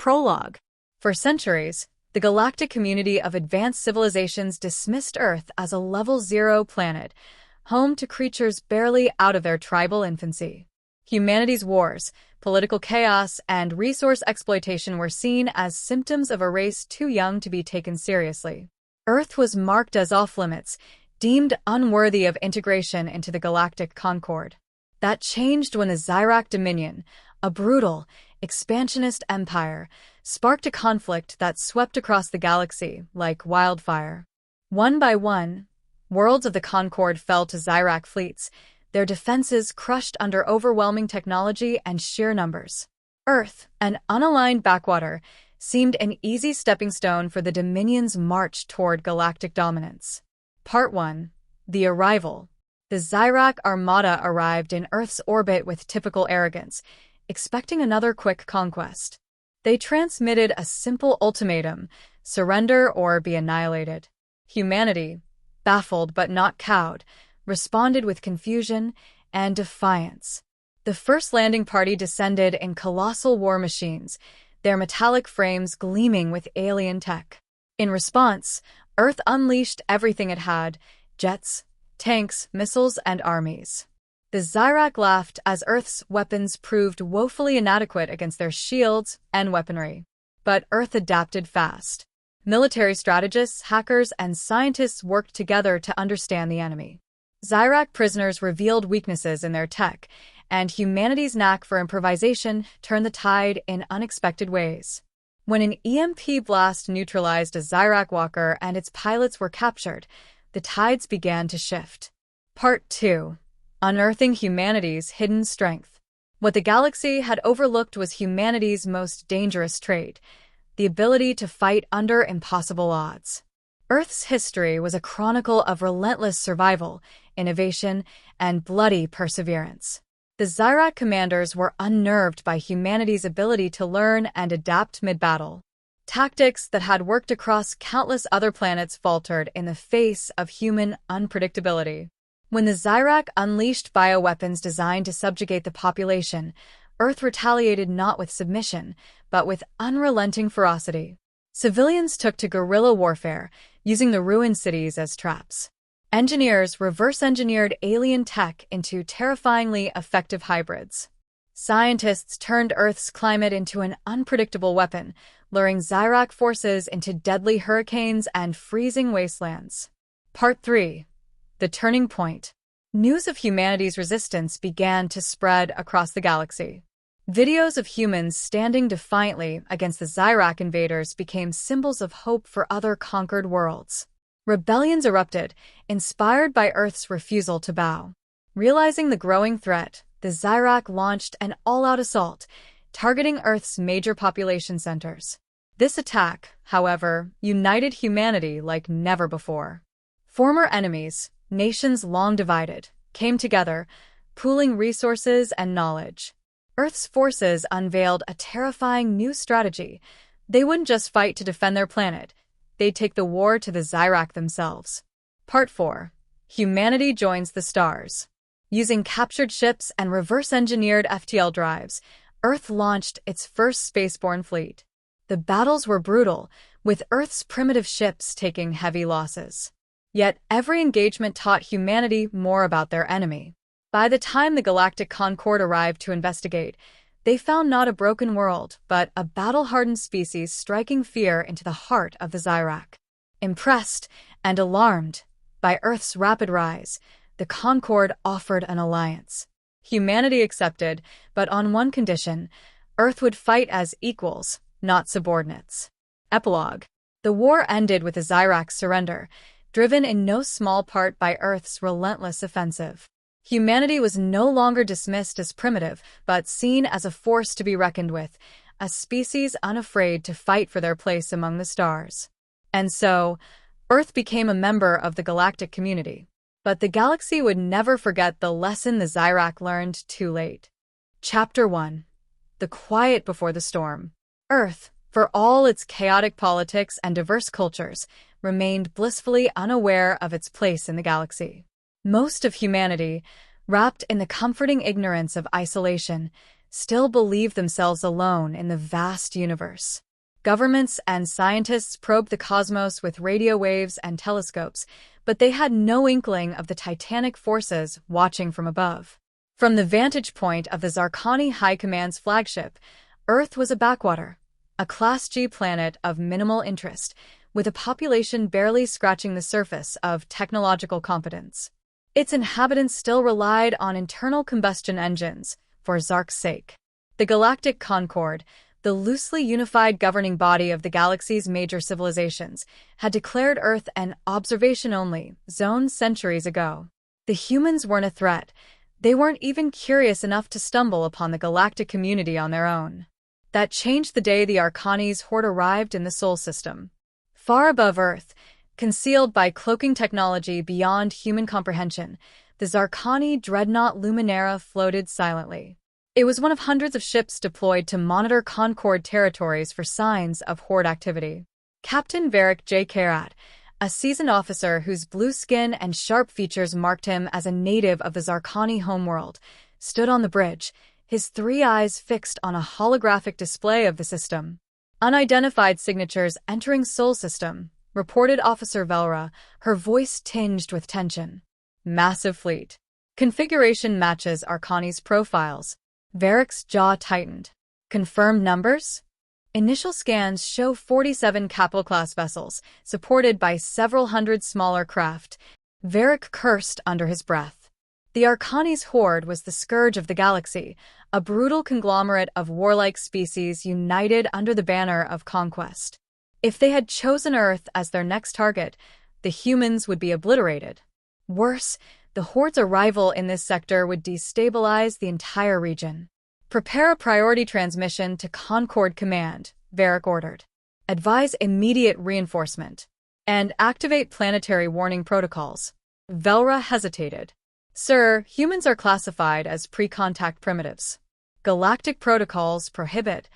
Prologue. For centuries, the galactic community of advanced civilizations dismissed Earth as a level 0 planet, home to creatures barely out of their tribal infancy. Humanity's wars, political chaos, and resource exploitation were seen as symptoms of a race too young to be taken seriously. Earth was marked as off-limits, deemed unworthy of integration into the galactic concord. That changed when the Zyrak Dominion, a brutal, expansionist empire, sparked a conflict that swept across the galaxy like wildfire. One by one, worlds of the Concord fell to Zyrak fleets, their defenses crushed under overwhelming technology and sheer numbers. Earth, an unaligned backwater, seemed an easy stepping stone for the Dominion's march toward galactic dominance. Part 1. The Arrival. The Zyrak Armada arrived in Earth's orbit with typical arrogance, expecting another quick conquest. They transmitted a simple ultimatum: surrender or be annihilated. Humanity, baffled but not cowed, responded with confusion and defiance. The first landing party descended in colossal war machines, their metallic frames gleaming with alien tech. In response, Earth unleashed everything it had: jets, tanks, missiles, and armies. The Zyrak laughed as Earth's weapons proved woefully inadequate against their shields and weaponry. But Earth adapted fast. Military strategists, hackers, and scientists worked together to understand the enemy. Zyrak prisoners revealed weaknesses in their tech, and humanity's knack for improvisation turned the tide in unexpected ways. When an EMP blast neutralized a Zyrak walker and its pilots were captured, the tides began to shift. Part 2. Unearthing humanity's hidden strength. What the galaxy had overlooked was humanity's most dangerous trait: the ability to fight under impossible odds. Earth's history was a chronicle of relentless survival, innovation, and bloody perseverance. The Zyrak commanders were unnerved by humanity's ability to learn and adapt mid-battle. Tactics that had worked across countless other planets faltered in the face of human unpredictability. When the Zyrak unleashed bioweapons designed to subjugate the population, Earth retaliated not with submission, but with unrelenting ferocity. Civilians took to guerrilla warfare, using the ruined cities as traps. Engineers reverse-engineered alien tech into terrifyingly effective hybrids. Scientists turned Earth's climate into an unpredictable weapon, luring Zyrak forces into deadly hurricanes and freezing wastelands. Part 3. The Turning Point. News of humanity's resistance began to spread across the galaxy. Videos of humans standing defiantly against the Zyrak invaders became symbols of hope for other conquered worlds. Rebellions erupted, inspired by Earth's refusal to bow. Realizing the growing threat, the Zyrak launched an all-out assault, targeting Earth's major population centers. This attack, however, united humanity like never before. Former enemies, nations long divided, came together, pooling resources and knowledge. Earth's forces unveiled a terrifying new strategy. They wouldn't just fight to defend their planet, they'd take the war to the Zyrak themselves. Part 4. Humanity joins the stars. Using captured ships and reverse-engineered FTL drives, Earth launched its first spaceborne fleet. The battles were brutal, with Earth's primitive ships taking heavy losses. Yet every engagement taught humanity more about their enemy. By the time the Galactic Concord arrived to investigate, they found not a broken world, but a battle-hardened species striking fear into the heart of the Zyrak. Impressed and alarmed by Earth's rapid rise, the Concord offered an alliance. Humanity accepted, but on one condition: Earth would fight as equals, not subordinates. Epilogue. The war ended with the Zyrak's surrender, driven in no small part by Earth's relentless offensive. Humanity was no longer dismissed as primitive, but seen as a force to be reckoned with, a species unafraid to fight for their place among the stars. And so, Earth became a member of the galactic community. But the galaxy would never forget the lesson the Zyrak learned too late. Chapter 1. The Quiet Before the Storm. Earth, for all its chaotic politics and diverse cultures, remained blissfully unaware of its place in the galaxy. Most of humanity, wrapped in the comforting ignorance of isolation, still believed themselves alone in the vast universe. Governments and scientists probed the cosmos with radio waves and telescopes, but they had no inkling of the titanic forces watching from above. From the vantage point of the Zarkani High Command's flagship, Earth was a backwater, a Class G planet of minimal interest, with a population barely scratching the surface of technological competence. Its inhabitants still relied on internal combustion engines, for Zark's sake. The Galactic Concord, the loosely unified governing body of the galaxy's major civilizations, had declared Earth an observation-only zone centuries ago. The humans weren't a threat. They weren't even curious enough to stumble upon the galactic community on their own. That changed the day the Arcani's horde arrived in the Sol system. Far above Earth, concealed by cloaking technology beyond human comprehension, the Zarkani dreadnought Luminara floated silently. It was one of hundreds of ships deployed to monitor Concord territories for signs of horde activity. Captain Varric J. Karat, a seasoned officer whose blue skin and sharp features marked him as a native of the Zarkani homeworld, stood on the bridge, his three eyes fixed on a holographic display of the system. Unidentified signatures entering Sol system, reported Officer Velra, her voice tinged with tension. Massive fleet. Configuration matches Arcani's profiles. Varric's jaw tightened. Confirmed numbers? Initial scans show 47 capital-class vessels, supported by several hundred smaller craft. Varric cursed under his breath. The Arcani's horde was the scourge of the galaxy, a brutal conglomerate of warlike species united under the banner of conquest. If they had chosen Earth as their next target, the humans would be obliterated. Worse, the horde's arrival in this sector would destabilize the entire region. Prepare a priority transmission to Concord Command, Varric ordered. Advise immediate reinforcement. And activate planetary warning protocols. Velra hesitated. Sir, humans are classified as pre-contact primitives. Galactic protocols prohibit.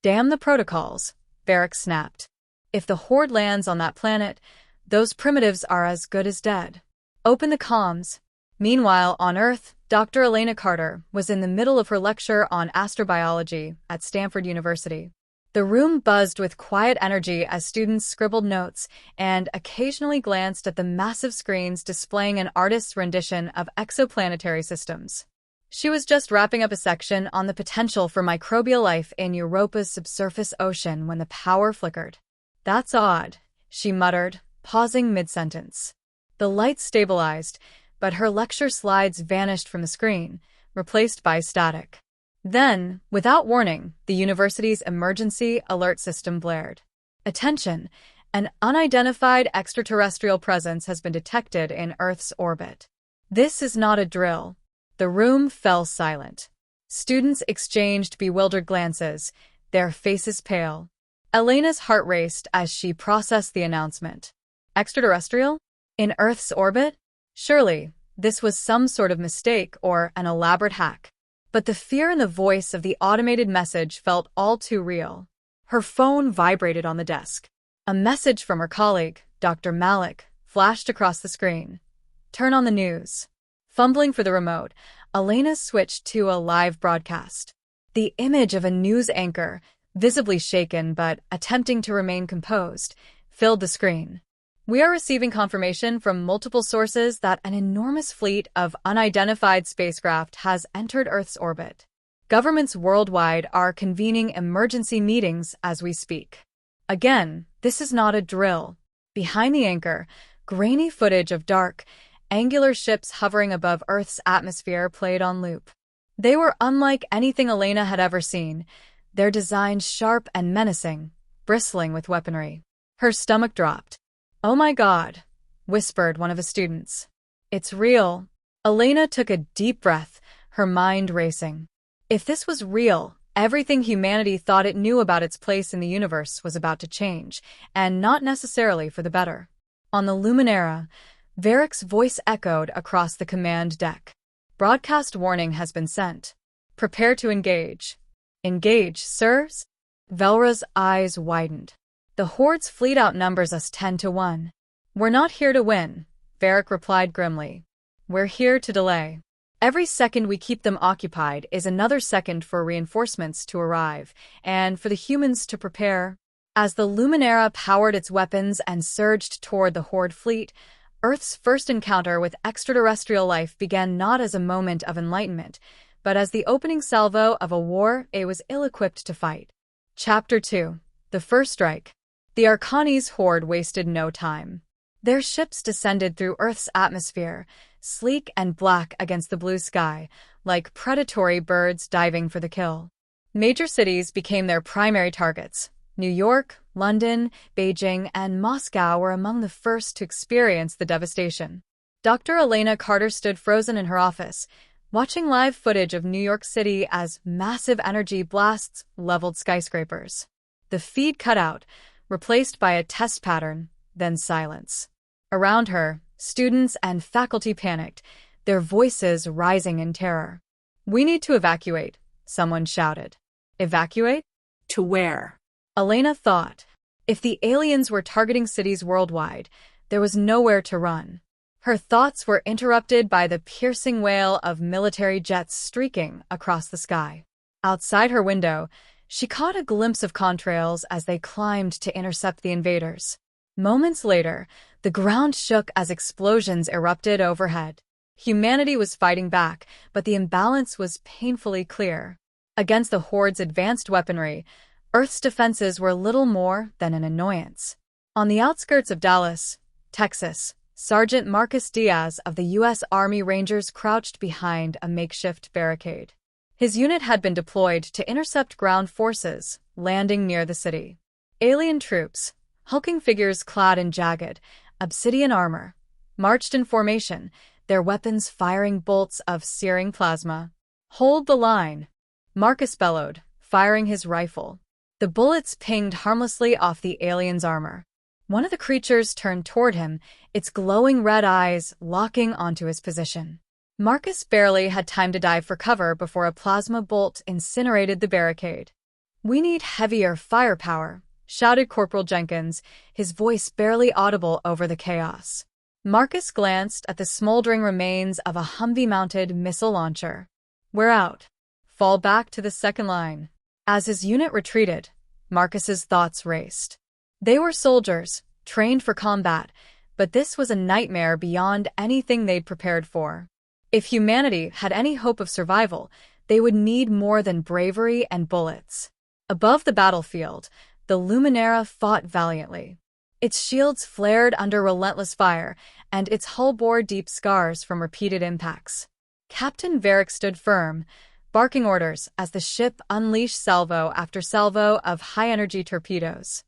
Damn the protocols, Varric snapped. If the horde lands on that planet, those primitives are as good as dead. Open the comms. Meanwhile, on Earth, Dr. Elena Carter was in the middle of her lecture on astrobiology at Stanford University. The room buzzed with quiet energy as students scribbled notes and occasionally glanced at the massive screens displaying an artist's rendition of exoplanetary systems. She was just wrapping up a section on the potential for microbial life in Europa's subsurface ocean when the power flickered. That's odd, she muttered, pausing mid-sentence. The lights stabilized, but her lecture slides vanished from the screen, replaced by static. Then, without warning, the university's emergency alert system blared. Attention! An unidentified extraterrestrial presence has been detected in Earth's orbit. This is not a drill. The room fell silent. Students exchanged bewildered glances, their faces pale. Elena's heart raced as she processed the announcement. Extraterrestrial? In Earth's orbit? Surely, this was some sort of mistake or an elaborate hack. But the fear in the voice of the automated message felt all too real. Her phone vibrated on the desk. A message from her colleague, Dr. Malik, flashed across the screen. Turn on the news. Fumbling for the remote, Elena switched to a live broadcast. The image of a news anchor, visibly shaken but attempting to remain composed, filled the screen. We are receiving confirmation from multiple sources that an enormous fleet of unidentified spacecraft has entered Earth's orbit. Governments worldwide are convening emergency meetings as we speak. Again, this is not a drill. Behind the anchor, grainy footage of dark, angular ships hovering above Earth's atmosphere played on loop. They were unlike anything Elena had ever seen, their designs sharp and menacing, bristling with weaponry. Her stomach dropped. "Oh my God," whispered one of the students. "It's real." Elena took a deep breath, her mind racing. If this was real, everything humanity thought it knew about its place in the universe was about to change, and not necessarily for the better. On the Luminara, Varric's voice echoed across the command deck. Broadcast warning has been sent. Prepare to engage. Engage, sirs? Velra's eyes widened. The horde's fleet outnumbers us 10-1. We're not here to win, Varric replied grimly. We're here to delay. Every second we keep them occupied is another second for reinforcements to arrive, and for the humans to prepare. As the Luminara powered its weapons and surged toward the Horde fleet, Earth's first encounter with extraterrestrial life began not as a moment of enlightenment, but as the opening salvo of a war it was ill-equipped to fight. Chapter 2. The First Strike. The Arcani's horde wasted no time. Their ships descended through Earth's atmosphere, sleek and black against the blue sky, like predatory birds diving for the kill. Major cities became their primary targets. New York, London, Beijing, and Moscow were among the first to experience the devastation. Dr. Elena Carter stood frozen in her office, watching live footage of New York City as massive energy blasts leveled skyscrapers. The feed cut out, replaced by a test pattern, then silence. Around her, students and faculty panicked, their voices rising in terror. "We need to evacuate," someone shouted. "Evacuate? To where?" Elena thought. If the aliens were targeting cities worldwide, there was nowhere to run. Her thoughts were interrupted by the piercing wail of military jets streaking across the sky. Outside her window, she caught a glimpse of contrails as they climbed to intercept the invaders. Moments later, the ground shook as explosions erupted overhead. Humanity was fighting back, but the imbalance was painfully clear. Against the Horde's advanced weaponry, Earth's defenses were little more than an annoyance. On the outskirts of Dallas, Texas, Sergeant Marcus Diaz of the U.S. Army Rangers crouched behind a makeshift barricade. His unit had been deployed to intercept ground forces landing near the city. Alien troops, hulking figures clad in jagged, obsidian armor, marched in formation, their weapons firing bolts of searing plasma. "Hold the line," Marcus bellowed, firing his rifle. The bullets pinged harmlessly off the alien's armor. One of the creatures turned toward him, its glowing red eyes locking onto his position. Marcus barely had time to dive for cover before a plasma bolt incinerated the barricade. "We need heavier firepower," shouted Corporal Jenkins, his voice barely audible over the chaos. Marcus glanced at the smoldering remains of a Humvee-mounted missile launcher. "We're out. Fall back to the second line." As his unit retreated, Marcus's thoughts raced. They were soldiers, trained for combat, but this was a nightmare beyond anything they'd prepared for. If humanity had any hope of survival, they would need more than bravery and bullets. Above the battlefield, the Luminara fought valiantly. Its shields flared under relentless fire, and its hull bore deep scars from repeated impacts. Captain Varick stood firm, barking orders as the ship unleashed salvo after salvo of high-energy torpedoes.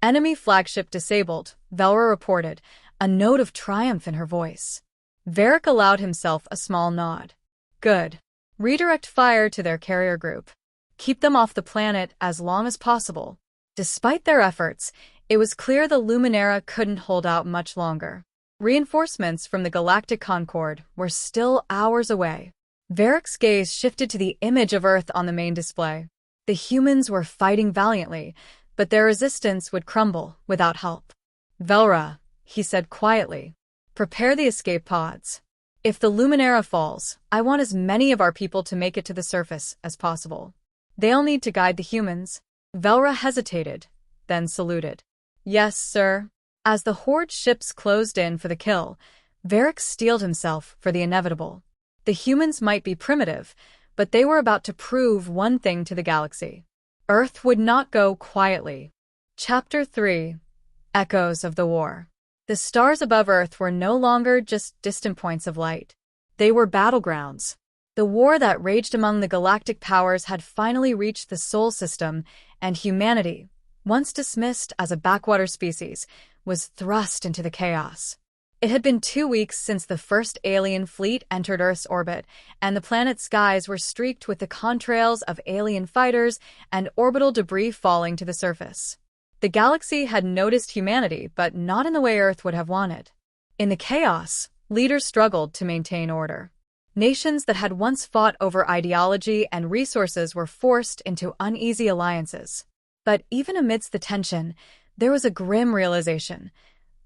"Enemy flagship disabled," Velra reported, a note of triumph in her voice. Varick allowed himself a small nod. "Good. Redirect fire to their carrier group. Keep them off the planet as long as possible." Despite their efforts, it was clear the Luminara couldn't hold out much longer. Reinforcements from the Galactic Concord were still hours away. Varick's gaze shifted to the image of Earth on the main display. The humans were fighting valiantly, but their resistance would crumble without help. "Velra," he said quietly, "prepare the escape pods. If the Luminara falls, I want as many of our people to make it to the surface as possible. They'll need to guide the humans." Velra hesitated, then saluted. "Yes, sir." As the Horde ships closed in for the kill, Varick steeled himself for the inevitable. The humans might be primitive, but they were about to prove one thing to the galaxy. Earth would not go quietly. Chapter 3. Echoes of the War. The stars above Earth were no longer just distant points of light. They were battlegrounds. The war that raged among the galactic powers had finally reached the Sol system, and humanity, once dismissed as a backwater species, was thrust into the chaos. It had been 2 weeks since the first alien fleet entered Earth's orbit, and the planet's skies were streaked with the contrails of alien fighters and orbital debris falling to the surface. The galaxy had noticed humanity, but not in the way Earth would have wanted. In the chaos, leaders struggled to maintain order. Nations that had once fought over ideology and resources were forced into uneasy alliances. But even amidst the tension, there was a grim realization.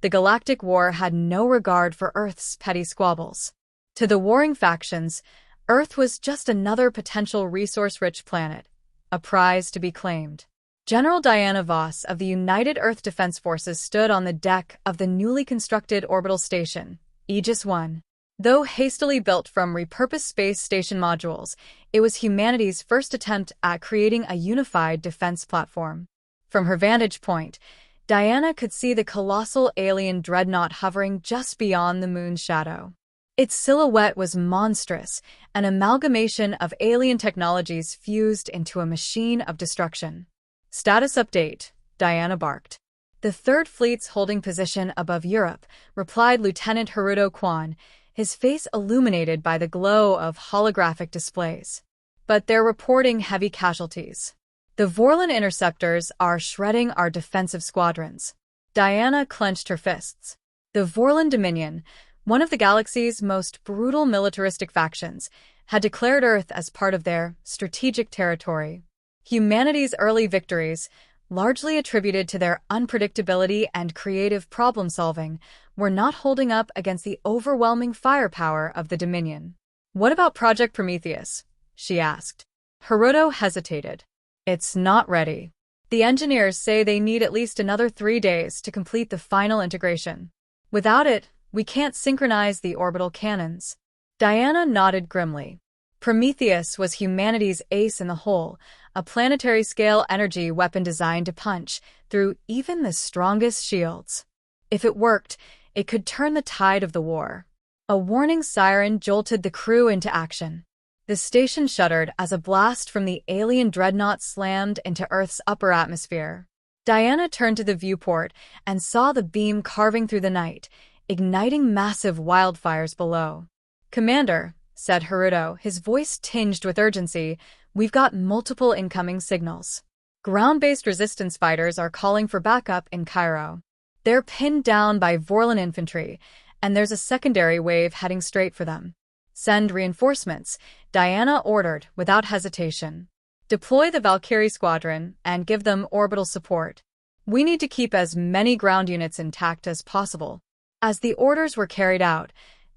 The galactic war had no regard for Earth's petty squabbles. To the warring factions, Earth was just another potential resource-rich planet, a prize to be claimed. General Diana Voss of the United Earth Defense Forces stood on the deck of the newly constructed orbital station, Aegis 1. Though hastily built from repurposed space station modules, it was humanity's first attempt at creating a unified defense platform. From her vantage point, Diana could see the colossal alien dreadnought hovering just beyond the moon's shadow. Its silhouette was monstrous, an amalgamation of alien technologies fused into a machine of destruction. "Status update," Diana barked. "The Third Fleet's holding position above Europe," replied Lieutenant Haruto Kwan, his face illuminated by the glow of holographic displays. "But they're reporting heavy casualties. The Vorlon interceptors are shredding our defensive squadrons." Diana clenched her fists. The Vorlon Dominion, one of the galaxy's most brutal militaristic factions, had declared Earth as part of their strategic territory. Humanity's early victories, largely attributed to their unpredictability and creative problem-solving, were not holding up against the overwhelming firepower of the Dominion. "What about Project Prometheus?" she asked. Haruto hesitated. "It's not ready. The engineers say they need at least another 3 days to complete the final integration. Without it, we can't synchronize the orbital cannons." Diana nodded grimly. Prometheus was humanity's ace in the hole, a planetary-scale energy weapon designed to punch through even the strongest shields. If it worked, it could turn the tide of the war. A warning siren jolted the crew into action. The station shuddered as a blast from the alien dreadnought slammed into Earth's upper atmosphere. Diana turned to the viewport and saw the beam carving through the night, igniting massive wildfires below. "Commander," said Haruto, his voice tinged with urgency, "we've got multiple incoming signals. Ground-based resistance fighters are calling for backup in Cairo. They're pinned down by Vorlon infantry, and there's a secondary wave heading straight for them. Send reinforcements," Diana ordered without hesitation. "Deploy the Valkyrie squadron and give them orbital support. We need to keep as many ground units intact as possible." As the orders were carried out,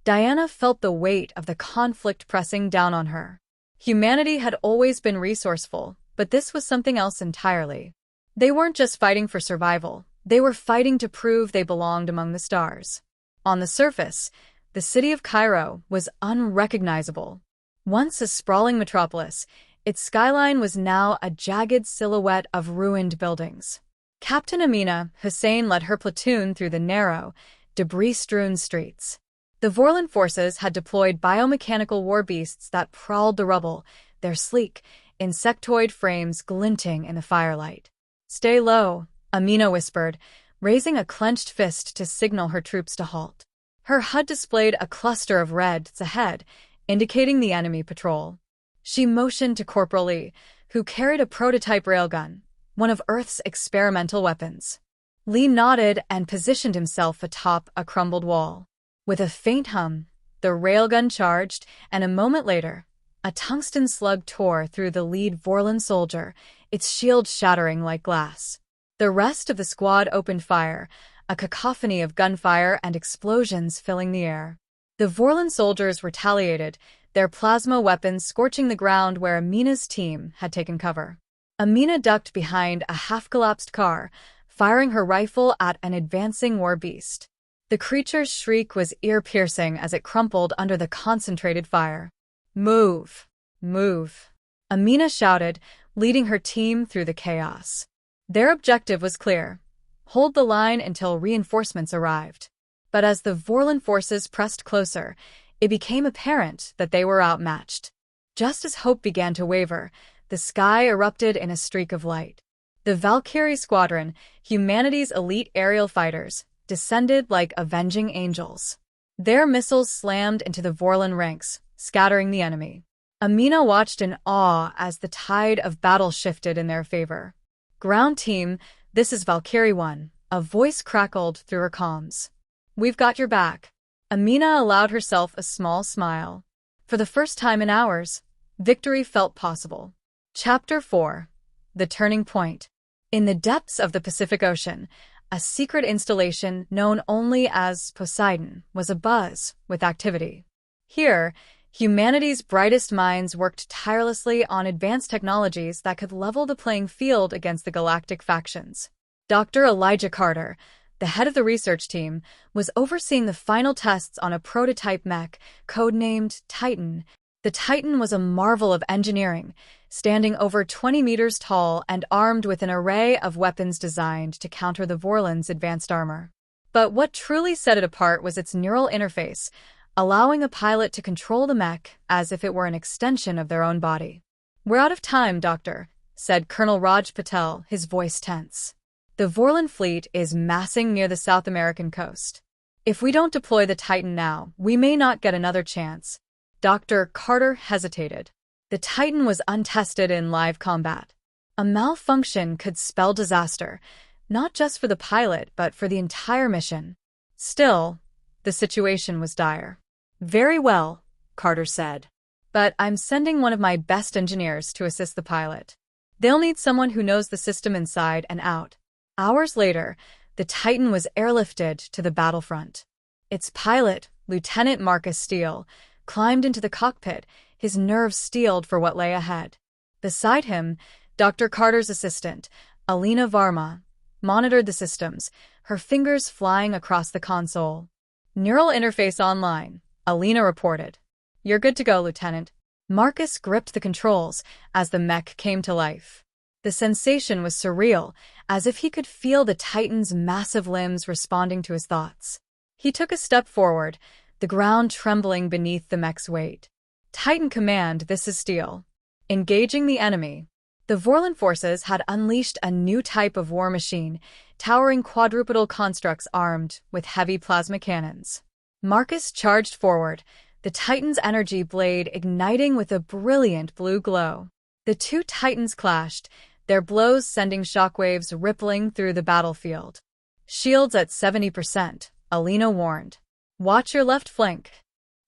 Diana felt the weight of the conflict pressing down on her. Humanity had always been resourceful, but this was something else entirely. They weren't just fighting for survival, they were fighting to prove they belonged among the stars. On the surface, the city of Cairo was unrecognizable. Once a sprawling metropolis, its skyline was now a jagged silhouette of ruined buildings. Captain Amina Hussein led her platoon through the narrow, debris-strewn streets. The Vorlon forces had deployed biomechanical war beasts that prowled the rubble, their sleek, insectoid frames glinting in the firelight. "Stay low," Amina whispered, raising a clenched fist to signal her troops to halt. Her HUD displayed a cluster of reds ahead, indicating the enemy patrol. She motioned to Corporal Lee, who carried a prototype railgun, one of Earth's experimental weapons. Lee nodded and positioned himself atop a crumbled wall. With a faint hum, the railgun charged, and a moment later, a tungsten slug tore through the lead Vorlon soldier, its shield shattering like glass. The rest of the squad opened fire, a cacophony of gunfire and explosions filling the air. The Vorlon soldiers retaliated, their plasma weapons scorching the ground where Amina's team had taken cover. Amina ducked behind a half-collapsed car, firing her rifle at an advancing war beast. The creature's shriek was ear-piercing as it crumpled under the concentrated fire. "Move! Move!" Amina shouted, leading her team through the chaos. Their objective was clear: hold the line until reinforcements arrived. But as the Vorlon forces pressed closer, it became apparent that they were outmatched. Just as hope began to waver, the sky erupted in a streak of light. The Valkyrie squadron, humanity's elite aerial fighters, descended like avenging angels. Their missiles slammed into the Vorlon ranks, scattering the enemy. Amina watched in awe as the tide of battle shifted in their favor. "Ground team, this is Valkyrie 1, a voice crackled through her comms. "We've got your back." Amina allowed herself a small smile. For the first time in hours, victory felt possible. Chapter 4. The Turning Point. In the depths of the Pacific Ocean, a secret installation known only as Poseidon was abuzz with activity. Here, Humanity's brightest minds worked tirelessly on advanced technologies that could level the playing field against the galactic factions. Dr. Elijah Carter, the head of the research team, was overseeing the final tests on a prototype mech, codenamed Titan. The Titan was a marvel of engineering, standing over 20 meters tall and armed with an array of weapons designed to counter the Vorlons' advanced armor. But what truly set it apart was its neural interface, allowing a pilot to control the mech as if it were an extension of their own body. "We're out of time, Doctor," said Colonel Raj Patel, his voice tense. "The Vorlon fleet is massing near the South American coast. If we don't deploy the Titan now, we may not get another chance." Dr. Carter hesitated. The Titan was untested in live combat. A malfunction could spell disaster, not just for the pilot, but for the entire mission. Still, the situation was dire. "Very well," Carter said. "But I'm sending one of my best engineers to assist the pilot. They'll need someone who knows the system inside and out." Hours later, the Titan was airlifted to the battlefront. Its pilot, Lieutenant Marcus Steele, climbed into the cockpit, his nerves steeled for what lay ahead. Beside him, Dr. Carter's assistant, Alina Varma, monitored the systems, her fingers flying across the console. "Neural interface online," Alina reported. "You're good to go, Lieutenant." Marcus gripped the controls as the mech came to life. The sensation was surreal, as if he could feel the Titan's massive limbs responding to his thoughts. He took a step forward, the ground trembling beneath the mech's weight. "Titan Command, this is Steele. Engaging the enemy." The Vorlon forces had unleashed a new type of war machine, towering quadrupedal constructs armed with heavy plasma cannons. Marcus charged forward, the Titan's energy blade igniting with a brilliant blue glow. The two Titans clashed, their blows sending shockwaves rippling through the battlefield. "Shields at 70%, Alina warned. "Watch your left flank."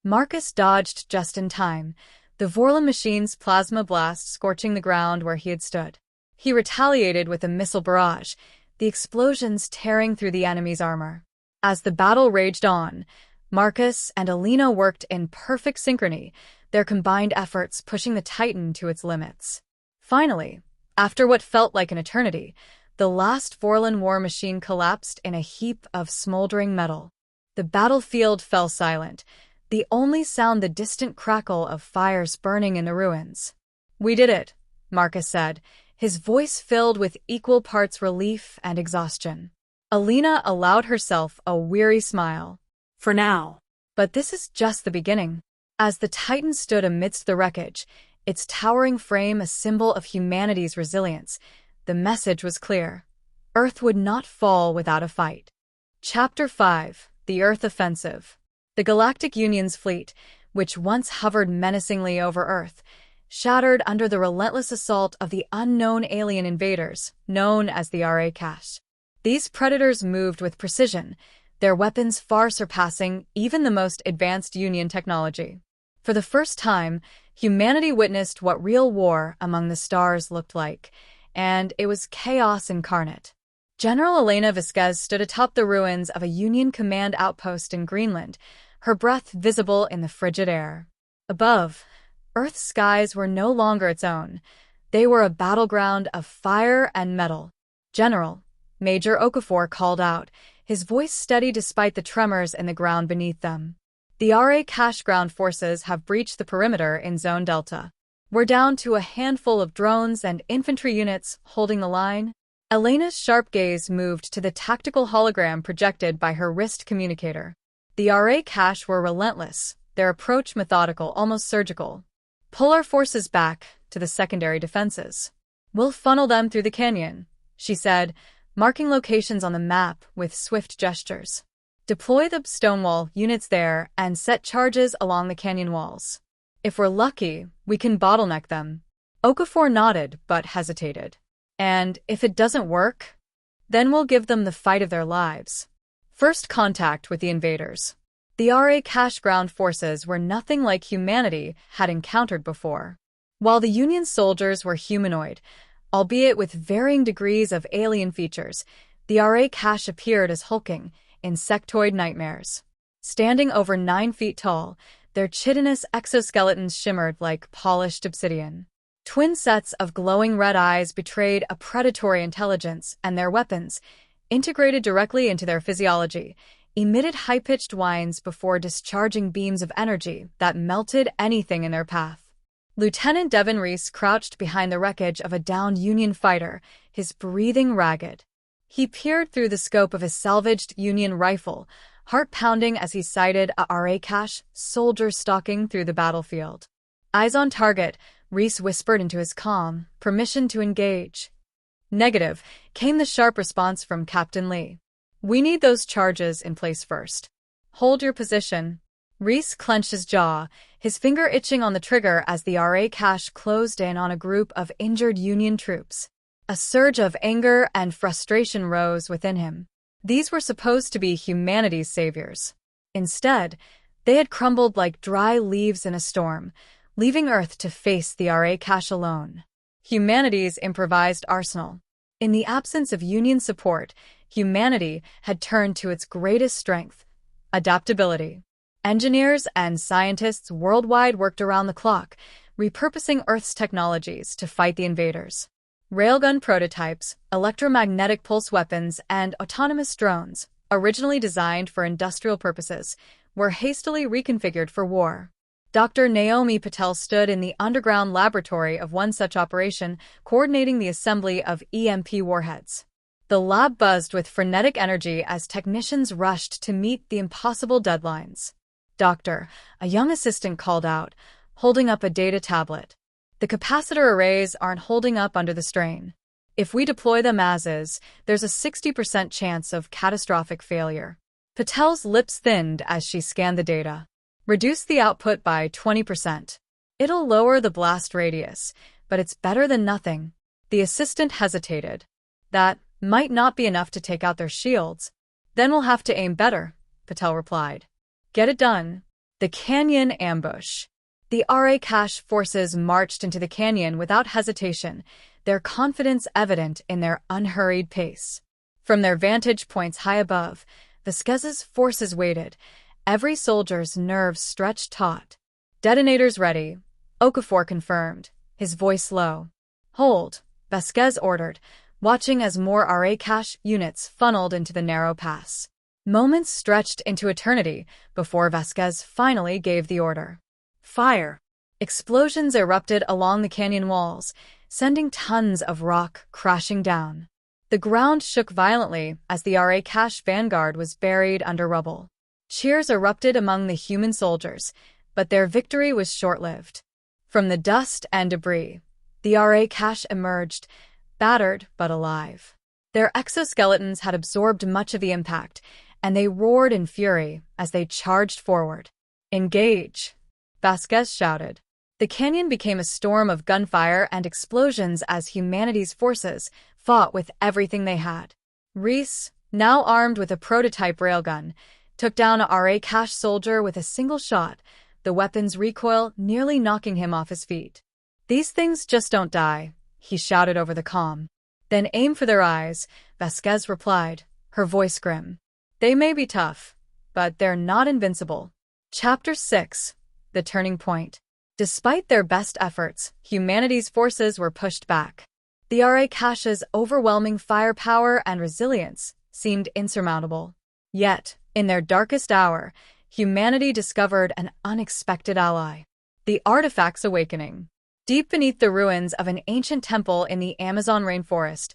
Marcus dodged just in time, the Vorlon machine's plasma blast scorching the ground where he had stood. He retaliated with a missile barrage, the explosions tearing through the enemy's armor. As the battle raged on, Marcus and Alina worked in perfect synchrony, their combined efforts pushing the Titan to its limits. Finally, after what felt like an eternity, the last Vorlon war machine collapsed in a heap of smoldering metal. The battlefield fell silent, the only sound the distant crackle of fires burning in the ruins. "We did it," Marcus said, his voice filled with equal parts relief and exhaustion. Alina allowed herself a weary smile. "For now." But this is just the beginning. As the Titan stood amidst the wreckage, its towering frame a symbol of humanity's resilience, the message was clear. Earth would not fall without a fight. Chapter 5: The Earth Offensive. The Galactic Union's fleet, which once hovered menacingly over Earth, shattered under the relentless assault of the unknown alien invaders, known as the RA-Cache. These predators moved with precision, their weapons far surpassing even the most advanced Union technology. For the first time, humanity witnessed what real war among the stars looked like, and it was chaos incarnate. General Elena Vasquez stood atop the ruins of a Union command outpost in Greenland, her breath visible in the frigid air. Above, Earth's skies were no longer its own. They were a battleground of fire and metal. "General," Major Okafor called out, his voice steady despite the tremors in the ground beneath them. "The RA-Cache ground forces have breached the perimeter in Zone Delta. We're down to a handful of drones and infantry units holding the line." Elena's sharp gaze moved to the tactical hologram projected by her wrist communicator. The RA-Cache were relentless, their approach methodical, almost surgical. "Pull our forces back to the secondary defenses. We'll funnel them through the canyon," she said, marking locations on the map with swift gestures. "Deploy the Stonewall units there and set charges along the canyon walls. If we're lucky, we can bottleneck them." Okafor nodded but hesitated. "And if it doesn't work? Then we'll give them the fight of their lives." First contact with the invaders. The RA-Cache ground forces were nothing like humanity had encountered before. While the Union soldiers were humanoid, albeit with varying degrees of alien features, the RA-Cache appeared as hulking, insectoid nightmares. Standing over 9 feet tall, Their chitinous exoskeletons shimmered like polished obsidian. Twin sets of glowing red eyes betrayed a predatory intelligence, and their weapons, integrated directly into their physiology, emitted high-pitched whines before discharging beams of energy that melted anything in their path. Lieutenant Devon Reese crouched behind the wreckage of a downed Union fighter, his breathing ragged. He peered through the scope of his salvaged Union rifle, heart pounding as he sighted a Arakash soldier stalking through the battlefield. Eyes on target, Reese whispered into his comm, "Permission to engage." "Negative," came the sharp response from Captain Lee. "We need those charges in place first." "Hold your position." Reese clenched his jaw, his finger itching on the trigger as the Arakash closed in on a group of injured Union troops. A surge of anger and frustration rose within him. These were supposed to be humanity's saviors. Instead, they had crumbled like dry leaves in a storm, leaving Earth to face the Arakash alone. Humanity's improvised arsenal. In the absence of Union support, humanity had turned to its greatest strength: adaptability. Engineers and scientists worldwide worked around the clock, repurposing Earth's technologies to fight the invaders. Railgun prototypes, electromagnetic pulse weapons, and autonomous drones, originally designed for industrial purposes, were hastily reconfigured for war. Dr. Naomi Patel stood in the underground laboratory of one such operation, coordinating the assembly of EMP warheads. The lab buzzed with frenetic energy as technicians rushed to meet the impossible deadlines. "Doctor," a young assistant called out, holding up a data tablet. "The capacitor arrays aren't holding up under the strain. If we deploy them as is, there's a 60% chance of catastrophic failure." Patel's lips thinned as she scanned the data. "Reduce the output by 20%. It'll lower the blast radius, but it's better than nothing." The assistant hesitated. "That might not be enough to take out their shields." "Then we'll have to aim better," Patel replied. "Get it done." The canyon ambush. The Arakash forces marched into the canyon without hesitation, their confidence evident in their unhurried pace. From their vantage points high above, Vasquez's forces waited, every soldier's nerves stretched taut. "Detonators ready," Okafor confirmed, his voice low. "Hold," Vasquez ordered, watching as more Arakash units funneled into the narrow pass. Moments stretched into eternity before Vasquez finally gave the order. "Fire!" Explosions erupted along the canyon walls, sending tons of rock crashing down. The ground shook violently as the Arakash vanguard was buried under rubble. Cheers erupted among the human soldiers, but their victory was short-lived. From the dust and debris, the Arakash emerged, battered but alive. Their exoskeletons had absorbed much of the impact, and they roared in fury as they charged forward. "Engage!" Vasquez shouted. The canyon became a storm of gunfire and explosions as humanity's forces fought with everything they had. Reese, now armed with a prototype railgun, took down a Arakash soldier with a single shot, the weapon's recoil nearly knocking him off his feet. "These things just don't die," he shouted over the comm. "Then aim for their eyes," Vasquez replied, her voice grim. "They may be tough, but they're not invincible." Chapter 6. The Turning Point. Despite their best efforts, humanity's forces were pushed back. The Arakash's overwhelming firepower and resilience seemed insurmountable. Yet, in their darkest hour, humanity discovered an unexpected ally: the Artifacts Awakening. Deep beneath the ruins of an ancient temple in the Amazon rainforest,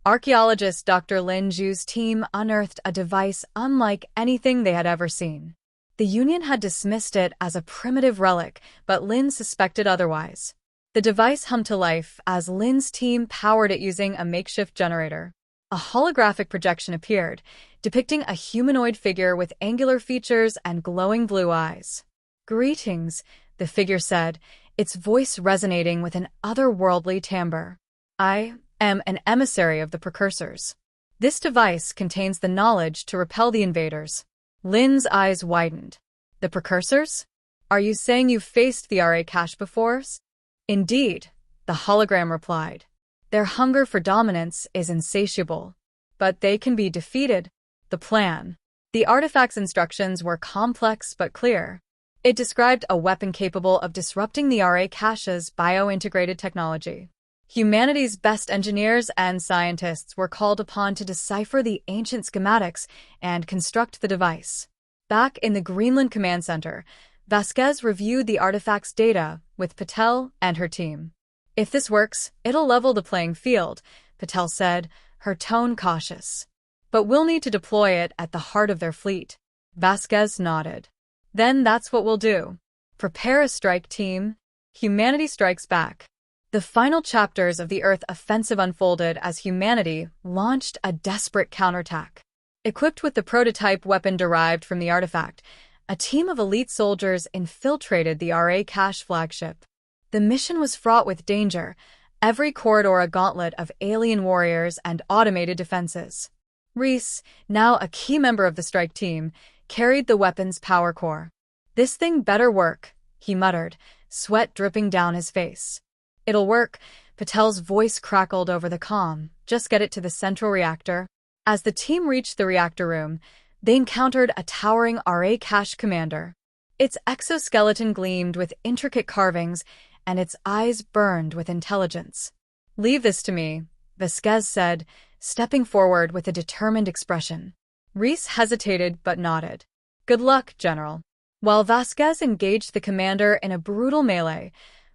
archaeologist Dr. Lin Zhu's team unearthed a device unlike anything they had ever seen. The Union had dismissed it as a primitive relic, but Lin suspected otherwise. The device hummed to life as Lin's team powered it using a makeshift generator. A holographic projection appeared, depicting a humanoid figure with angular features and glowing blue eyes. "Greetings," the figure said, its voice resonating with an otherworldly timbre. "I am an emissary of the precursors. This device contains the knowledge to repel the invaders." Lin's eyes widened. "The precursors? Are you saying you've faced the Arakash before?" "Indeed," the hologram replied. "Their hunger for dominance is insatiable. But they can be defeated." The plan. The artifact's instructions were complex but clear. It described a weapon capable of disrupting the RA cache's bio-integrated technology. Humanity's best engineers and scientists were called upon to decipher the ancient schematics and construct the device. Back in the Greenland Command Center, Vasquez reviewed the artifact's data with Patel and her team. "If this works, it'll level the playing field," Patel said, her tone cautious. "But we'll need to deploy it at the heart of their fleet." Vasquez nodded. "Then that's what we'll do. Prepare a strike team. Humanity strikes back." The final chapters of the Earth offensive unfolded as humanity launched a desperate counterattack. Equipped with the prototype weapon derived from the artifact, a team of elite soldiers infiltrated the RA cache flagship. The mission was fraught with danger, every corridor a gauntlet of alien warriors and automated defenses. Reese, now a key member of the strike team, carried the weapon's power core. "This thing better work," he muttered, sweat dripping down his face. "It'll work," Patel's voice crackled over the comm. "Just get it to the central reactor." As the team reached the reactor room, they encountered a towering RA cache commander. Its exoskeleton gleamed with intricate carvings, and its eyes burned with intelligence. "Leave this to me," Vasquez said, stepping forward with a determined expression. Reese hesitated but nodded. "Good luck, General." While Vasquez engaged the commander in a brutal melee,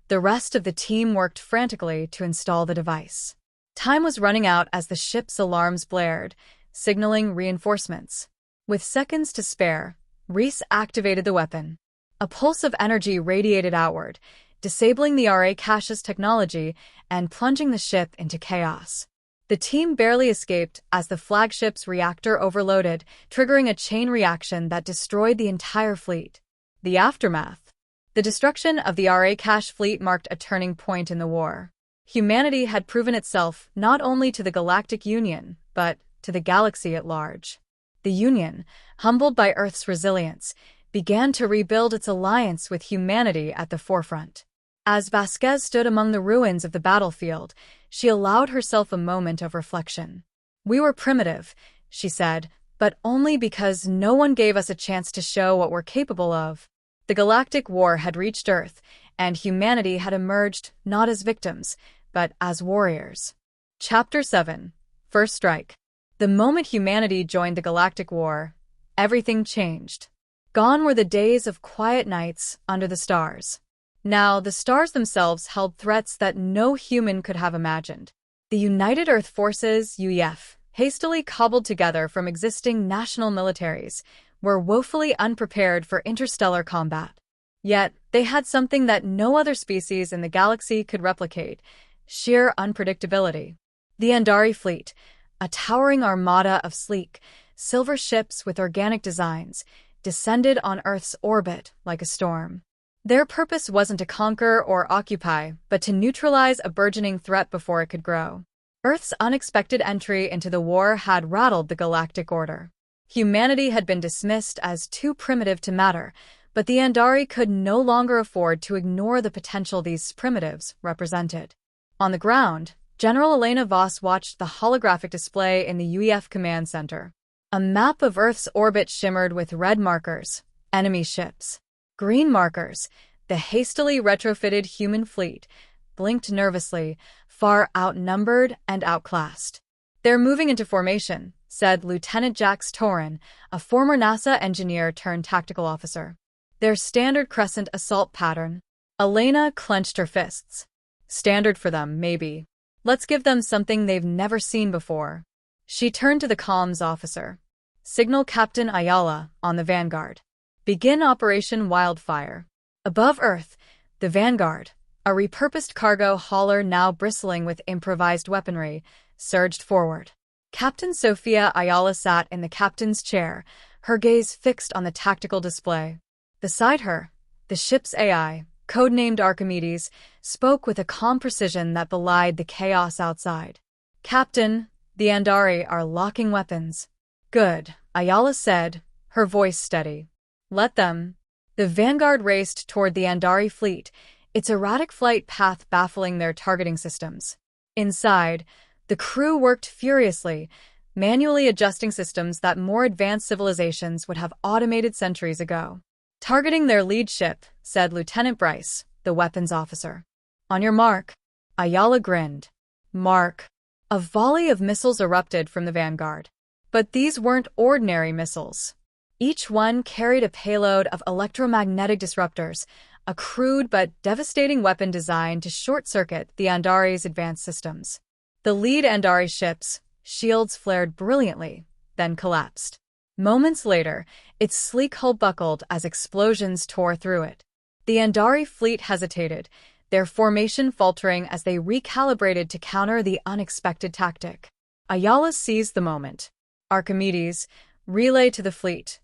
the rest of the team worked frantically to install the device. Time was running out as the ship's alarms blared, signaling reinforcements. With seconds to spare, Reese activated the weapon. A pulse of energy radiated outward, disabling the RA cache's technology and plunging the ship into chaos. The team barely escaped as the flagship's reactor overloaded, triggering a chain reaction that destroyed the entire fleet. The aftermath. The destruction of the RA cache fleet marked a turning point in the war. Humanity had proven itself not only to the Galactic Union, but to the galaxy at large. The Union, humbled by Earth's resilience, began to rebuild its alliance with humanity at the forefront. As Vasquez stood among the ruins of the battlefield, she allowed herself a moment of reflection. "We were primitive," she said, "but only because no one gave us a chance to show what we're capable of." The Galactic War had reached Earth, and humanity had emerged not as victims, but as warriors. Chapter 7. First Strike. The moment humanity joined the Galactic War, everything changed. Gone were the days of quiet nights under the stars. Now, the stars themselves held threats that no human could have imagined. The United Earth Forces, UEF, hastily cobbled together from existing national militaries, were woefully unprepared for interstellar combat. Yet, they had something that no other species in the galaxy could replicate: sheer unpredictability. The Andari fleet, a towering armada of sleek, silver ships with organic designs, descended on Earth's orbit like a storm. Their purpose wasn't to conquer or occupy, but to neutralize a burgeoning threat before it could grow. Earth's unexpected entry into the war had rattled the galactic order. Humanity had been dismissed as too primitive to matter, but the Andari could no longer afford to ignore the potential these primitives represented. On the ground, General Elena Voss watched the holographic display in the UEF command center. A map of Earth's orbit shimmered with red markers, enemy ships. Green markers, the hastily retrofitted human fleet, blinked nervously, far outnumbered and outclassed. "They're moving into formation," said Lieutenant Jax Torin, a former NASA engineer turned tactical officer. "Their standard crescent assault pattern." Elena clenched her fists. "Standard for them, maybe. Let's give them something they've never seen before." She turned to the comms officer. "Signal Captain Ayala on the Vanguard. Begin Operation Wildfire." Above Earth, the Vanguard, a repurposed cargo hauler now bristling with improvised weaponry, surged forward. Captain Sofia Ayala sat in the captain's chair, her gaze fixed on the tactical display. Beside her, the ship's AI, codenamed Archimedes, spoke with a calm precision that belied the chaos outside. "Captain, the Andari are locking weapons." "Good," Ayala said, her voice steady. "Let them." The Vanguard raced toward the Andari fleet, its erratic flight path baffling their targeting systems. Inside, the crew worked furiously, manually adjusting systems that more advanced civilizations would have automated centuries ago. Targeting their lead ship, said Lieutenant Bryce, the weapons officer. On your mark. Ayala grinned. Mark. A volley of missiles erupted from the vanguard. But these weren't ordinary missiles. Each one carried a payload of electromagnetic disruptors, a crude but devastating weapon designed to short-circuit the Andari's advanced systems. The lead Andari ship's shields flared brilliantly, then collapsed. Moments later, its sleek hull buckled as explosions tore through it. The Andari fleet hesitated, their formation faltering as they recalibrated to counter the unexpected tactic. Ayala seized the moment. Archimedes, relay to the fleet.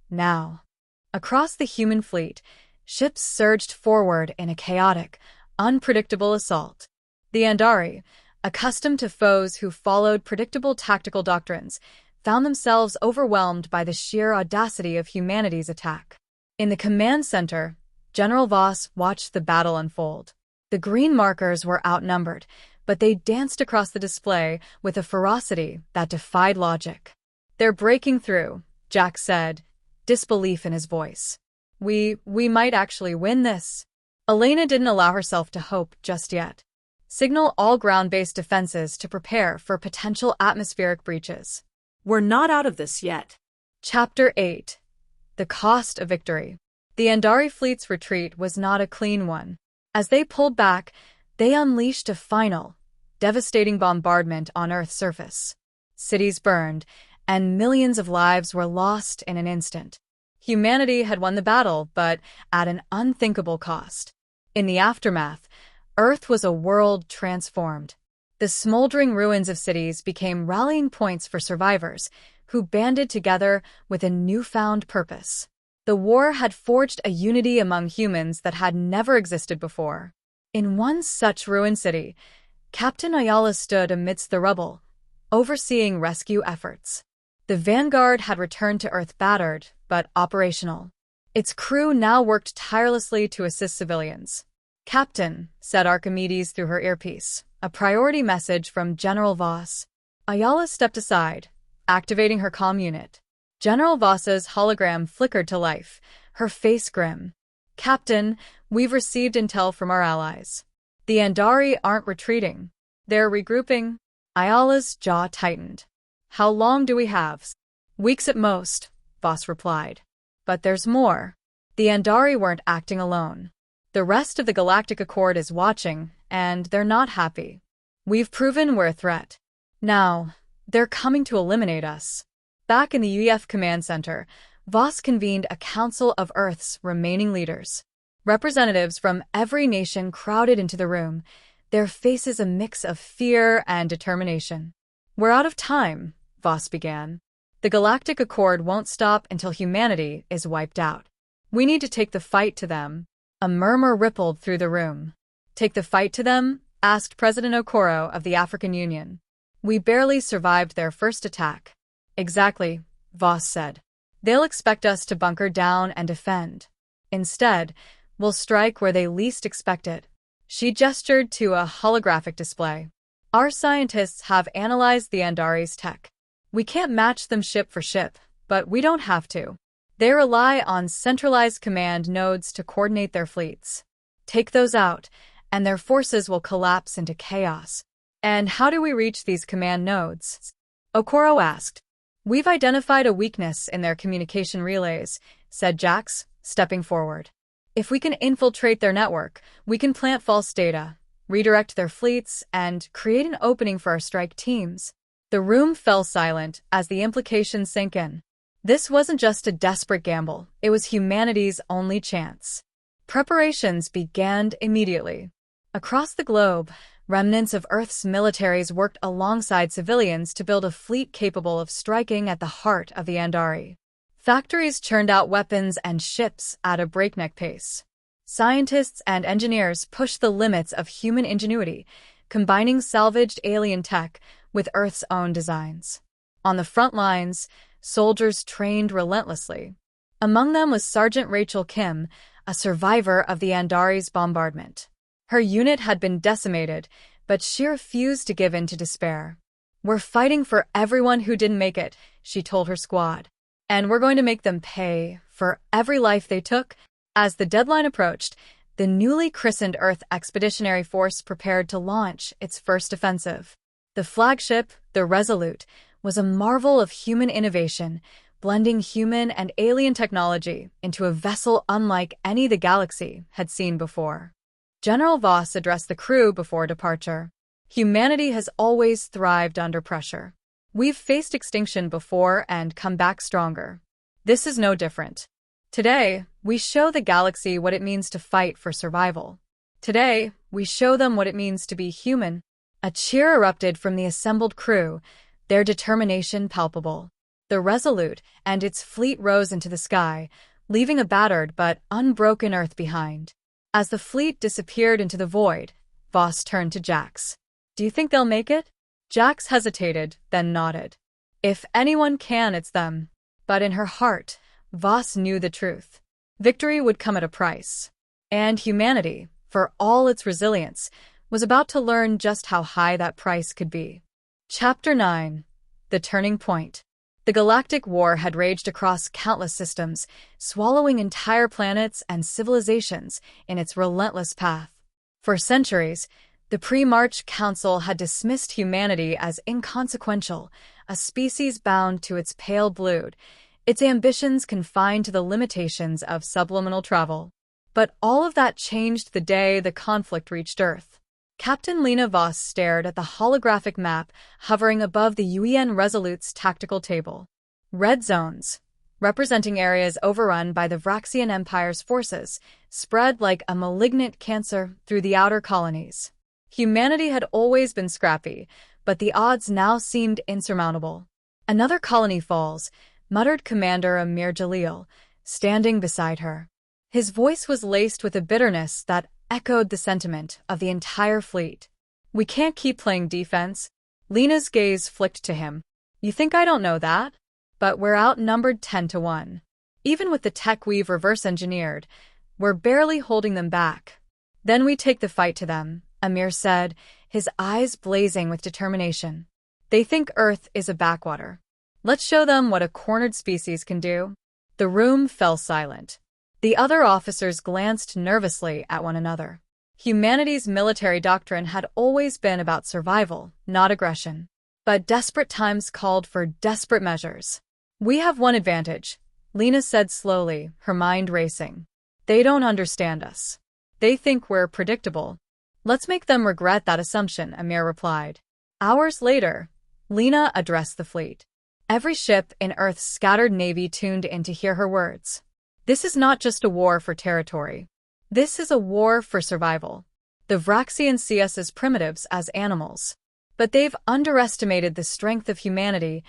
Now. Across the human fleet, ships surged forward in a chaotic, unpredictable assault. The Andari, accustomed to foes who followed predictable tactical doctrines, found themselves overwhelmed by the sheer audacity of humanity's attack. In the command center, General Voss watched the battle unfold. The green markers were outnumbered, but they danced across the display with a ferocity that defied logic. They're breaking through, Jack said, disbelief in his voice. We might actually win this. Elena didn't allow herself to hope just yet. Signal all ground-based defenses to prepare for potential atmospheric breaches. We're not out of this yet. Chapter 8. The Cost of Victory. The Andari fleet's retreat was not a clean one. As they pulled back, they unleashed a final, devastating bombardment on Earth's surface. Cities burned, and millions of lives were lost in an instant. Humanity had won the battle, but at an unthinkable cost. In the aftermath, Earth was a world transformed. The smoldering ruins of cities became rallying points for survivors, who banded together with a newfound purpose. The war had forged a unity among humans that had never existed before. In one such ruined city, Captain Ayala stood amidst the rubble, overseeing rescue efforts. The Vanguard had returned to Earth battered, but operational. Its crew now worked tirelessly to assist civilians. Captain, said Archimedes through her earpiece, a priority message from General Voss. Ayala stepped aside, activating her comm unit. General Voss's hologram flickered to life, her face grim. Captain, we've received intel from our allies. The Andari aren't retreating. They're regrouping. Ayala's jaw tightened. How long do we have? Weeks at most, Voss replied. But there's more. The Andari weren't acting alone. The rest of the Galactic Accord is watching, and they're not happy. We've proven we're a threat. Now, they're coming to eliminate us. Back in the UEF Command Center, Voss convened a council of Earth's remaining leaders. Representatives from every nation crowded into the room, their faces a mix of fear and determination. We're out of time, Voss began. The Galactic Accord won't stop until humanity is wiped out. We need to take the fight to them. A murmur rippled through the room. Take the fight to them? Asked President Okoro of the African Union. We barely survived their first attack. Exactly, Voss said. They'll expect us to bunker down and defend. Instead, we'll strike where they least expect it. She gestured to a holographic display. Our scientists have analyzed the Andari's tech. We can't match them ship for ship, but we don't have to. They rely on centralized command nodes to coordinate their fleets. Take those out, and their forces will collapse into chaos. And how do we reach these command nodes? Okoro asked. We've identified a weakness in their communication relays, said Jax, stepping forward. If we can infiltrate their network, we can plant false data, redirect their fleets, and create an opening for our strike teams. The room fell silent as the implications sank in. This wasn't just a desperate gamble, it was humanity's only chance. Preparations began immediately. Across the globe, remnants of Earth's militaries worked alongside civilians to build a fleet capable of striking at the heart of the Andari. Factories churned out weapons and ships at a breakneck pace. Scientists and engineers pushed the limits of human ingenuity, combining salvaged alien tech with Earth's own designs. On the front lines, soldiers trained relentlessly. Among them was Sergeant Rachel Kim, a survivor of the Andari's bombardment. Her unit had been decimated, but she refused to give in to despair. We're fighting for everyone who didn't make it, she told her squad. And we're going to make them pay for every life they took. As the deadline approached, the newly christened Earth Expeditionary Force prepared to launch its first offensive. The flagship, the Resolute, was a marvel of human innovation, blending human and alien technology into a vessel unlike any the galaxy had seen before. General Voss addressed the crew before departure. Humanity has always thrived under pressure. We've faced extinction before and come back stronger. This is no different. Today, we show the galaxy what it means to fight for survival. Today, we show them what it means to be human. A cheer erupted from the assembled crew, their determination palpable. The Resolute and its fleet rose into the sky, leaving a battered but unbroken Earth behind. As the fleet disappeared into the void, Voss turned to Jax. "Do you think they'll make it?" Jax hesitated, then nodded. "If anyone can, it's them." But in her heart, Voss knew the truth. Victory would come at a price. And humanity, for all its resilience, was about to learn just how high that price could be. Chapter 9. The Turning Point. The Galactic War had raged across countless systems, swallowing entire planets and civilizations in its relentless path. For centuries, the Pre-March Council had dismissed humanity as inconsequential, a species bound to its pale blood, its ambitions confined to the limitations of subliminal travel. But all of that changed the day the conflict reached Earth. Captain Lena Voss stared at the holographic map hovering above the UN Resolute's tactical table. Red zones, representing areas overrun by the Vraxian Empire's forces, spread like a malignant cancer through the outer colonies. Humanity had always been scrappy, but the odds now seemed insurmountable. "Another colony falls," muttered Commander Amir Jalil, standing beside her. His voice was laced with a bitterness that echoed the sentiment of the entire fleet. "We can't keep playing defense." Lena's gaze flicked to him. "You think I don't know that? But we're outnumbered 10-1. Even with the tech we've reverse-engineered, we're barely holding them back." "Then we take the fight to them," Amir said, his eyes blazing with determination. "They think Earth is a backwater. Let's show them what a cornered species can do." The room fell silent. The other officers glanced nervously at one another. Humanity's military doctrine had always been about survival, not aggression. But desperate times called for desperate measures. "We have one advantage," Lena said slowly, her mind racing. "They don't understand us. They think we're predictable." "Let's make them regret that assumption," Amir replied. Hours later, Lena addressed the fleet. Every ship in Earth's scattered navy tuned in to hear her words. "This is not just a war for territory. This is a war for survival. The Vraxians see us as primitives, as animals. But they've underestimated the strength of humanity,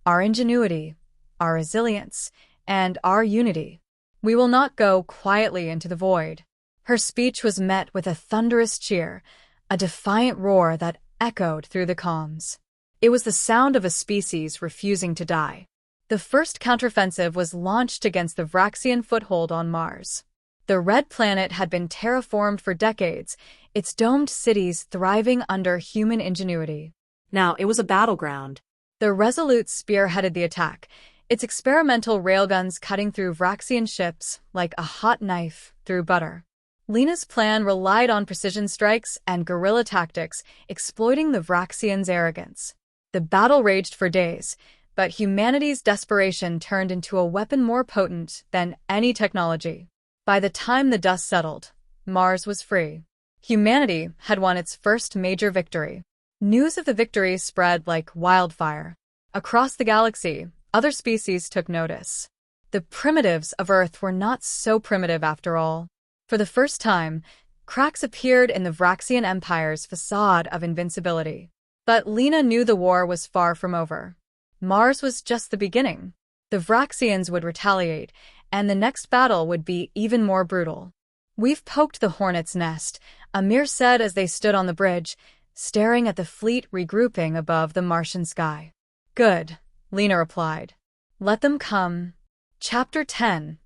our ingenuity, our resilience, and our unity. We will not go quietly into the void." Her speech was met with a thunderous cheer, a defiant roar that echoed through the comms. It was the sound of a species refusing to die. The first counteroffensive was launched against the Vraxian foothold on Mars. The red planet had been terraformed for decades, its domed cities thriving under human ingenuity. Now it was a battleground. The Resolute spearheaded the attack, its experimental railguns cutting through Vraxian ships like a hot knife through butter. Lena's plan relied on precision strikes and guerrilla tactics, exploiting the Vraxians' arrogance. The battle raged for days, but humanity's desperation turned into a weapon more potent than any technology. By the time the dust settled, Mars was free. Humanity had won its first major victory. News of the victory spread like wildfire. Across the galaxy, other species took notice. The primitives of Earth were not so primitive after all. For the first time, cracks appeared in the Vraxian Empire's facade of invincibility. But Lena knew the war was far from over. Mars was just the beginning. The Vraxians would retaliate, and the next battle would be even more brutal. "We've poked the hornet's nest," Amir said as they stood on the bridge, staring at the fleet regrouping above the Martian sky. "Good," Lena replied. "Let them come." Chapter 10.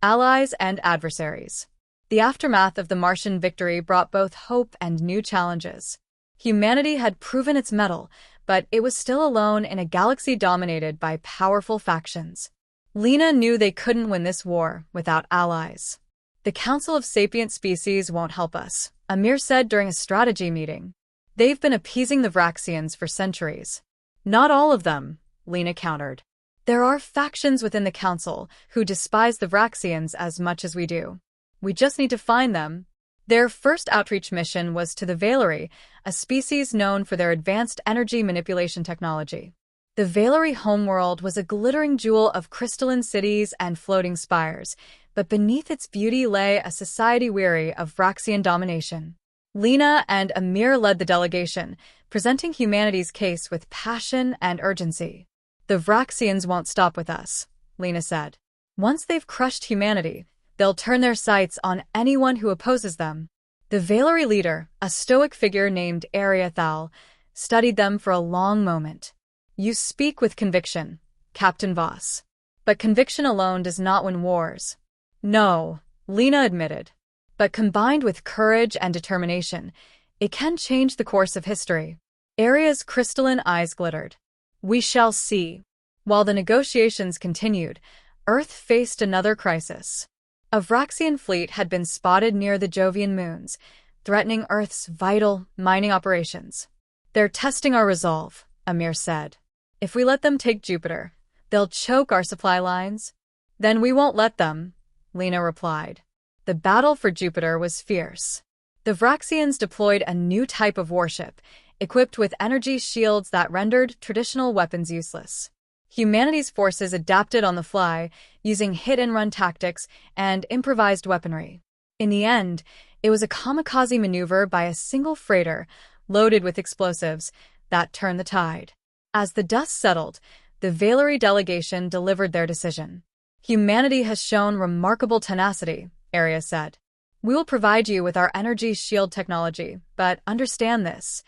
Allies and Adversaries. The aftermath of the Martian victory brought both hope and new challenges. Humanity had proven its mettle, but it was still alone in a galaxy dominated by powerful factions. Lena knew they couldn't win this war without allies. The Council of Sapient Species won't help us, Amir said during a strategy meeting. They've been appeasing the Vraxians for centuries. Not all of them, Lena countered. There are factions within the Council who despise the Vraxians as much as we do. We just need to find them. Their first outreach mission was to the Valerii, a species known for their advanced energy manipulation technology. The Valerii homeworld was a glittering jewel of crystalline cities and floating spires, but beneath its beauty lay a society weary of Vraxian domination. Lena and Amir led the delegation, presenting humanity's case with passion and urgency. The Vraxians won't stop with us, Lena said. Once they've crushed humanity, they'll turn their sights on anyone who opposes them. The Valerii leader, a stoic figure named Ariathal, studied them for a long moment. You speak with conviction, Captain Voss. But conviction alone does not win wars. No, Lena admitted. But combined with courage and determination, it can change the course of history. Aria's crystalline eyes glittered. We shall see. While the negotiations continued, Earth faced another crisis. A Vraxian fleet had been spotted near the Jovian moons, threatening Earth's vital mining operations. They're testing our resolve, Amir said. If we let them take Jupiter, they'll choke our supply lines. Then we won't let them, Lena replied. The battle for Jupiter was fierce. The Vraxians deployed a new type of warship, equipped with energy shields that rendered traditional weapons useless. Humanity's forces adapted on the fly, using hit-and-run tactics and improvised weaponry. In the end, it was a kamikaze maneuver by a single freighter, loaded with explosives, that turned the tide. As the dust settled, the Valerii delegation delivered their decision. Humanity has shown remarkable tenacity, Aria said. We will provide you with our energy shield technology, but understand this.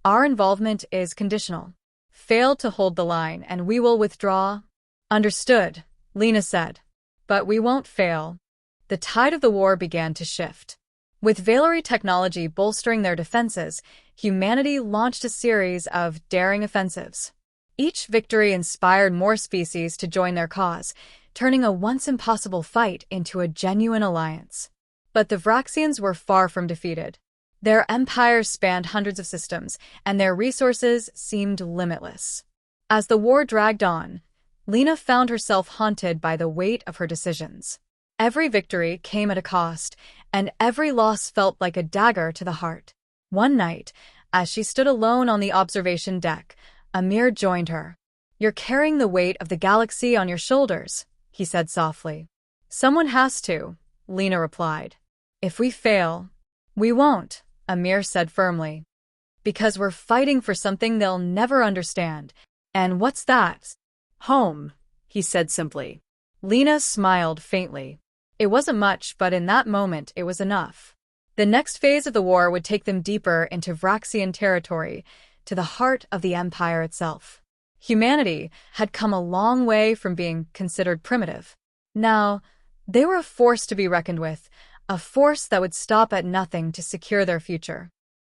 Our involvement is conditional. Fail to hold the line and we will withdraw. Understood, Lena said. But we won't fail. The tide of the war began to shift. With Valerii technology bolstering their defenses, humanity launched a series of daring offensives. Each victory inspired more species to join their cause, turning a once-impossible fight into a genuine alliance. But the Vraxians were far from defeated. Their empires spanned hundreds of systems, and their resources seemed limitless. As the war dragged on, Lena found herself haunted by the weight of her decisions. Every victory came at a cost, and every loss felt like a dagger to the heart. One night, as she stood alone on the observation deck, Amir joined her. You're carrying the weight of the galaxy on your shoulders, he said softly. Someone has to, Lena replied. If we fail, we won't, Amir said firmly. Because we're fighting for something they'll never understand. And what's that? Home, he said simply. Lena smiled faintly. It wasn't much, but in that moment it was enough. The next phase of the war would take them deeper into Vraxian territory, to the heart of the Empire itself. Humanity had come a long way from being considered primitive. Now, they were a force to be reckoned with, a force that would stop at nothing to secure their future.